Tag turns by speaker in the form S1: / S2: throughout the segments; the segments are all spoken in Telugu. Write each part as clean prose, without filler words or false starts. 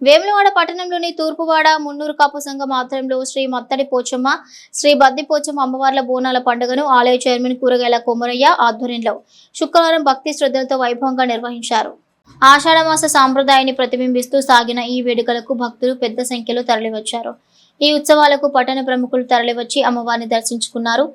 S1: వేములవాడ పట్టణంలోని తూర్పువాడ మున్నూరు కాపు సంఘం ఆధ్వర్యంలో శ్రీ మత్తడి పోచమ్మ, శ్రీ బద్ది పోచమ్మ అమ్మవార్ల బోనాల పండుగను ఆలయ చైర్మన్ కూరగాయల కొమరయ్య ఆధ్వర్యంలో శుక్రవారం భక్తి శ్రద్ధలతో వైభవంగా నిర్వహించారు. ఆషాఢమాస సాంప్రదాయాన్ని ప్రతిబింబిస్తూ సాగిన ఈ వేడుకలకు భక్తులు పెద్ద సంఖ్యలో తరలివచ్చారు. ఈ ఉత్సవాలకు పట్టణ ప్రముఖులు తరలివచ్చి అమ్మవారిని దర్శించుకున్నారు.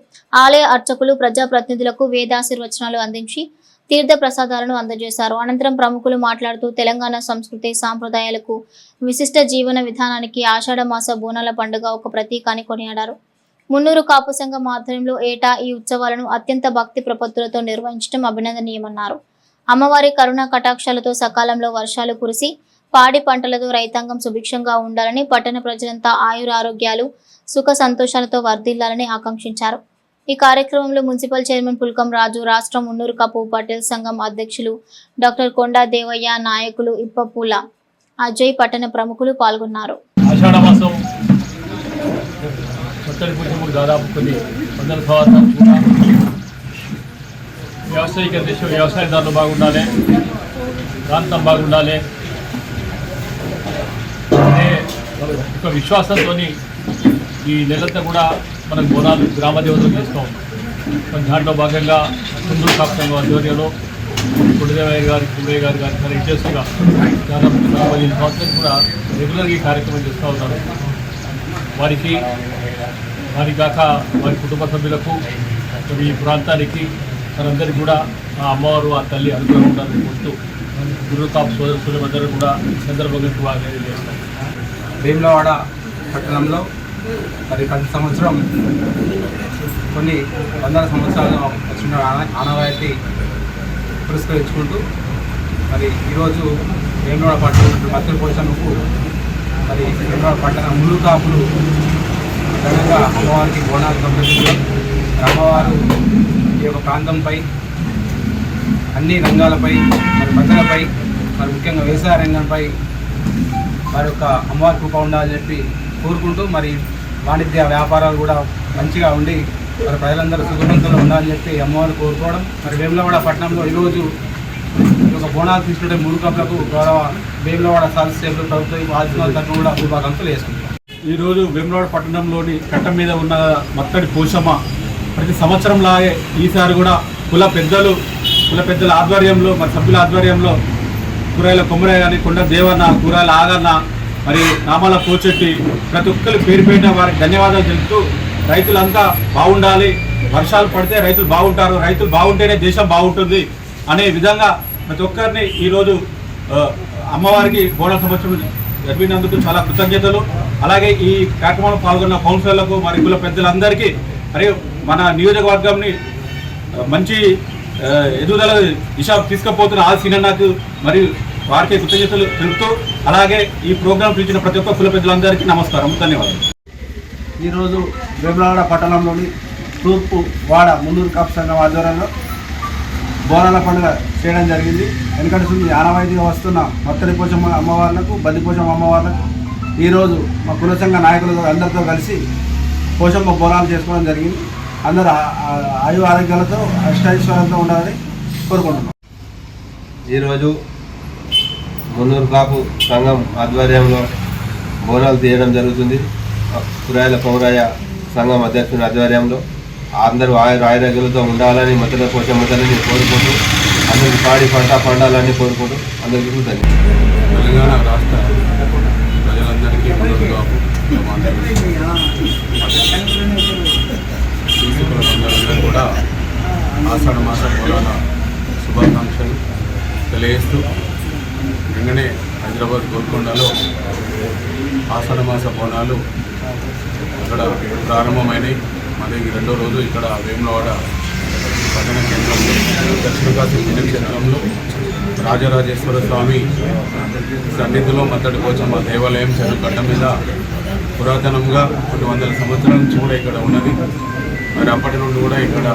S1: ఆలయ అర్చకులు ప్రజాప్రతినిధులకు వేదాశీర్వచనాలు అందించి తీర్థ ప్రసాదాలను అందజేశారు. అనంతరం ప్రముఖులు మాట్లాడుతూ తెలంగాణ సంస్కృతి సాంప్రదాయాలకు విశిష్ట జీవన విధానానికి ఆషాఢమాస బోనాల పండుగ ఒక ప్రతీక అని కొనియాడారు. మున్నూరు కాపు సంఘం ఆధ్వర్యంలో ఏటా ఈ ఉత్సవాలను అత్యంత భక్తి ప్రపత్తులతో నిర్వహించడం అభినందనీయమన్నారు. అమ్మవారి కరుణా కటాక్షాలతో సకాలంలో వర్షాలు కురిసి పాడి పంటలతో రైతాంగం సుభిక్షంగా ఉండాలని, పట్టణ ప్రజలంతా ఆయురారోగ్యాలు సుఖ సంతోషాలతో వర్ధిల్లాలని ఆకాంక్షించారు. ఈ కార్యక్రమంలో మున్సిపల్ చైర్మన్ పుల్కం రాజు, రాష్ట్ర మున్నూరు కాపు పటేల్ సంఘం అధ్యక్షులు డాక్టర్ కొండా దేవయ్య, నాయకులు ఇప్పపూల అజయ్, పట్టణ ప్రముఖులు పాల్గొన్నారు.
S2: వ్యవసాయదారులు బాగుండాలి, ప్రాంతం బాగుండాలి అనే ఒక విశ్వాసంతో ఈ నెలంతా కూడా మనకు బోనాలు గ్రామ దేవతలు చేస్తూ ఉంటాం. దాంట్లో భాగంగా మున్నూరు కాపు సంఘం ఆధ్వర్యంలో గుడిదేవయ్య గారి, కుమ్మయ్య గారు ఇంట్రెస్ట్గా దాదాపు 15 సంవత్సరాలు కూడా రెగ్యులర్గా ఈ కార్యక్రమం చేస్తూ ఉన్నారు. వారికి కాక వారి కుటుంబ సభ్యులకు ఈ ప్రాంతానికి మనందరికీ కూడా ఆ అమ్మవారు, ఆ తల్లి అనుగ్రహం ఉండాలని కోరుతూ మున్నూరు కాపు సోదరులందరూ కూడా సందర్భంగా శుభాకాంక్షలు చేస్తాం.
S3: వేములవాడ పట్టణంలో మరి ప్రతి సంవత్సరం కొన్ని వందల సంవత్సరాలు వచ్చిన ఆనవాయితీ పురస్కరించుకుంటూ మరి ఈరోజు వేములవాడ పట్టణం మత్తడి పోచమ్మకు మరి వేములవాడ పట్టణ మున్నూరు కాపులు ఘనంగా అమ్మవారికి బోనాలు సమర్పించడం, అమ్మవారు ఈ యొక్క ప్రాంతంపై అన్ని రంగాలపై మరి ప్రజలపై మరి ముఖ్యంగా వ్యవసాయ రంగంపై వారి యొక్క అమ్మవారి కృప ఉండాలని చెప్పి కోరుకుంటూ మరి వాణిజ్య వ్యాపారాలు కూడా మంచిగా ఉండి మరి ప్రజలందరూ సుఖవంతులు ఉండాలని చెప్పి అమ్మవారిని కోరుకోవడం. మరి వేములవాడ పట్టణంలో ఈరోజు ఈ యొక్క బోనాలు తీసుకుంటే మురుకప్లకు గౌరవ వేములవాడ సాధిసేపులు ప్రభుత్వ ఆదివాసుల తరఫున కూడా శుభాకాంక్షలు వేసుకుంటాం.
S2: ఈరోజు వేములవాడ పట్టణంలోని కట్ట మీద ఉన్న మత్తడి పోచమ్మ ప్రతి సంవత్సరంలాగే ఈసారి కూడా కుల పెద్దల ఆధ్వర్యంలో, మరి సభ్యుల ఆధ్వర్యంలో కూరగాయల కొమరయ్య కానీ, కొండ దేవన్న, కూరగాయల ఆగన్న, మరి నామాల పోచెట్టి ప్రతి ఒక్కరు పేరు పెట్టిన వారికి ధన్యవాదాలు తెలుపుతూ రైతులంతా బాగుండాలి, వర్షాలు పడితే రైతులు బాగుంటారు, రైతులు బాగుంటేనే దేశం బాగుంటుంది అనే విధంగా ప్రతి ఒక్కరిని ఈరోజు అమ్మవారికి బోనాల సంవత్సరం జరిపినందుకు చాలా కృతజ్ఞతలు. అలాగే ఈ కార్యక్రమంలో పాల్గొన్న కౌన్సిలర్లకు, మరి కుల పెద్దలందరికీ, మరియు మన నియోజకవర్గంని మంచి ఎదుగుదల దిశ తీసుకుపోతున్న ఆ సినన్నకు మరియు వారికి కృతజ్ఞతలు తెలుపుతూ, అలాగే ఈ ప్రోగ్రాం పిలిచిన ప్రతి ఒక్క కుల పెద్దలందరికీ నమస్కారం, ధన్యవాదాలు.
S3: ఈరోజు వేములవాడ పట్టణంలోని తూర్పు వాడ మున్నూరు కాపు సంఘం ఆధ్వర్యంలో బోనాల పండుగ చేయడం జరిగింది. వెనకటి ఆనవాయితీగా వస్తున్న మత్తడి పోచమ్మ అమ్మవార్లకు, బద్ది పోచమ్మ అమ్మవార్లకు ఈరోజు మా కుల సంఘ నాయకులతో అందరితో కలిసి పోచమ్మ బోనాలు చేసుకోవడం జరిగింది. అందరూ ఆయు ఆరోగ్యాలతో అష్టైశ్వర్యంతో ఉండాలని కోరుకుంటున్నాం.
S4: ఈరోజు మున్నూరు కాపు సంఘం ఆధ్వర్యంలో బోనాలు తీయడం జరుగుతుంది. కూరగాయల కొమరయ్య సంఘం అధ్యక్షుని ఆధ్వర్యంలో అందరూ ఆయురారోగ్యాలతో ఉండాలని, మత్తడి పోచమ్మ తల్లిని కోరుకుంటూ అందరికీ పాడి పంట పండాలని కోరుకుంటూ అందరికీ
S5: తెలంగాణ రాష్ట్ర ప్రజలందరికీ మున్నూరు కాపు అందరూ కూడా ఆషాఢ మాస బోనాల శుభాకాంక్షలు తెలియజేస్తూ, నిన్ననే హైదరాబాద్ గోల్కొండలో ఆషాఢ మాస బోనాలు అక్కడ ప్రారంభమైనవి. మరి రెండో రోజు ఇక్కడ వేములవాడ పట్టణ కేంద్రంలో, దక్షిణ కాశీ పుణ్యక్షేత్రంలో రాజరాజేశ్వర స్వామి సన్నిధిలో మత్తడి పోచమ్మ దేవాలయం చెరువు కట్ట మీద పురాతనంగా కొన్ని వందల సంవత్సరాల నుంచి కూడా ఇక్కడ ఉన్నది. మరి అప్పటి నుండి కూడా ఇక్కడ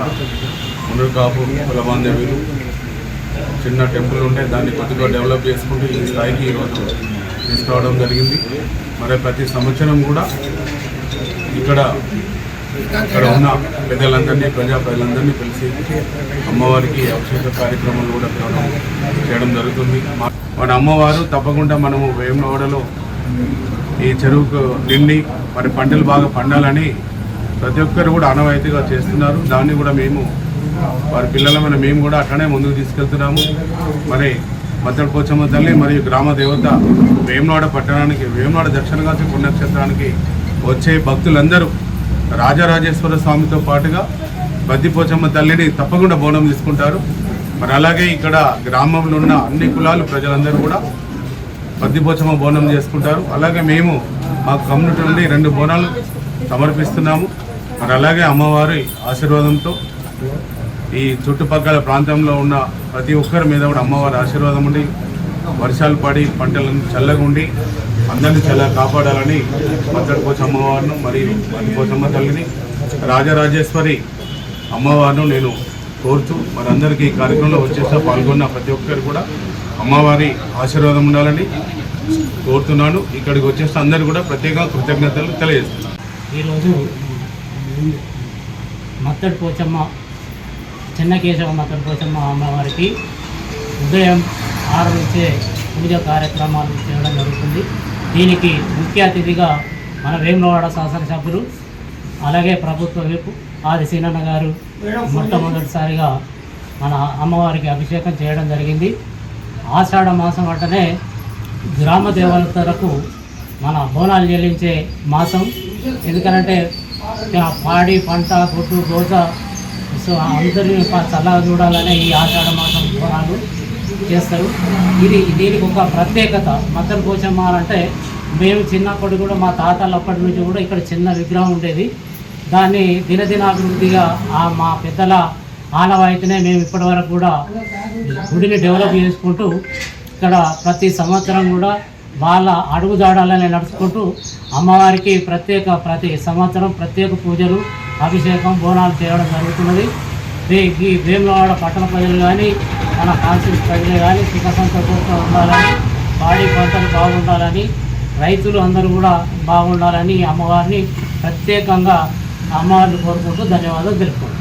S5: మున్నూరు కాపు కులబాంధవ్యులు చిన్న టెంపుల్ ఉంటే దాన్ని కొద్దిగా డెవలప్ చేసుకుంటూ ఈ స్థాయికి ఈరోజు తీసుకురావడం జరిగింది. మరి ప్రతి సంవత్సరం కూడా ఇక్కడ ఉన్న పెద్దలందరినీ, ప్రజలందరినీ పిలిచి అమ్మవారికి అభిషేక కార్యక్రమాలు కూడా చేయడం జరుగుతుంది. మన అమ్మవారు తప్పకుండా మనము వేములవాడలో ఈ చెరువుకు నిండి మరి పంటలు బాగా పండాలని ప్రతి ఒక్కరు కూడా ఆనవాయితీగా చేస్తున్నారు. దాన్ని కూడా మేము వారి పిల్లలమైన మేము కూడా అట్లనే ముందుకు తీసుకెళ్తున్నాము. మరి మత్తడి పోచమ్మ తల్లి మరియు గ్రామ దేవత వేములవాడ పట్టణానికి, వేములవాడ దక్షిణకాశి పుణ్యక్షేత్రానికి వచ్చే భక్తులందరూ రాజరాజేశ్వర స్వామితో పాటుగా బద్దిపోచమ్మ తల్లిని తప్పకుండా బోనం తీసుకుంటారు. మరి అలాగే ఇక్కడ గ్రామంలో ఉన్న అన్ని కులాలు ప్రజలందరూ కూడా బద్దిపోచమ్మ బోనం చేసుకుంటారు. అలాగే మేము మా కమ్యూనిటీ నుండి 2 బోనాలు సమర్పిస్తున్నాము. మరి అలాగే అమ్మవారి ఆశీర్వాదంతో ఈ చుట్టుపక్కల ప్రాంతంలో ఉన్న ప్రతి ఒక్కరి మీద కూడా అమ్మవారి ఆశీర్వాదం ఉండి వర్షాలు పడి పంటలను చల్లగా ఉండి అందరినీ చల్లగా కాపాడాలని మత్తడి పోచమ్మ అమ్మవారిను మరియు బద్దిపోచమ్మ తల్లిని రాజరాజేశ్వరి అమ్మవారిను నేను కోరుతూ మరి అందరికీ ఈ కార్యక్రమంలో వచ్చేసా పాల్గొన్న ప్రతి ఒక్కరు కూడా అమ్మవారి ఆశీర్వాదం ఉండాలని కోరుతున్నాను. ఇక్కడికి వచ్చేస్తే అందరూ కూడా ప్రత్యేక కృతజ్ఞతలు తెలియజేస్తున్నాను.
S6: ఈరోజు మత్తడి పోచమ్మ చెన్నకేశవ మత్తడి పోచమ్మ అమ్మవారికి ఉదయం 6 నుంచే పూజ కార్యక్రమాలు చేయడం జరుగుతుంది. దీనికి ముఖ్య అతిథిగా మన వేములవాడ శాసనసభ్యులు అలాగే ప్రభుత్వ విప్ ఆది సీనన్న గారు మొట్టమొదటిసారిగా మన అమ్మవారికి అభిషేకం చేయడం జరిగింది. ఆషాఢ మాసం అంటేనే గ్రామ దేవతలకు మన బోనాలు చెల్లించే మాసం. ఎందుకంటే పాడి పంట గుడ్డు దోస సో అందరినీ చల్లగా చూడాలనే ఈ ఆషాఢ మాసం బోనాలు చేస్తారు. దీనికి ఒక ప్రత్యేకత. మత్తడి పోచమ్మ అంటే మేము చిన్నప్పటి కూడా మా తాతలు అప్పటి నుంచి కూడా ఇక్కడ చిన్న విగ్రహం ఉండేది. దాన్ని దినదినాభివృద్ధిగా మా పెద్దల ఆనవాయితీనే మేము ఇప్పటివరకు కూడా గుడిని డెవలప్ చేసుకుంటూ ఇక్కడ ప్రతి సంవత్సరం కూడా వాళ్ళ అడుగుజాడాలని నడుచుకుంటూ అమ్మవారికి ప్రతి సంవత్సరం ప్రత్యేక పూజలు అభిషేకం బోనాలు చేయడం జరుగుతున్నది. ఈ వేములవాడ పట్టణ ప్రజలు కానీ మన కాన్స్టిట్యూన్స్ ప్రజలు కానీ సుఖ సంతోషంతో ఉండాలని, పాడి పంటలు బాగుండాలని, రైతులు అందరూ కూడా బాగుండాలని అమ్మవారిని ప్రత్యేకంగా అమ్మవారిని కోరుకుంటూ ధన్యవాదాలు తెలుపుకుంటాం.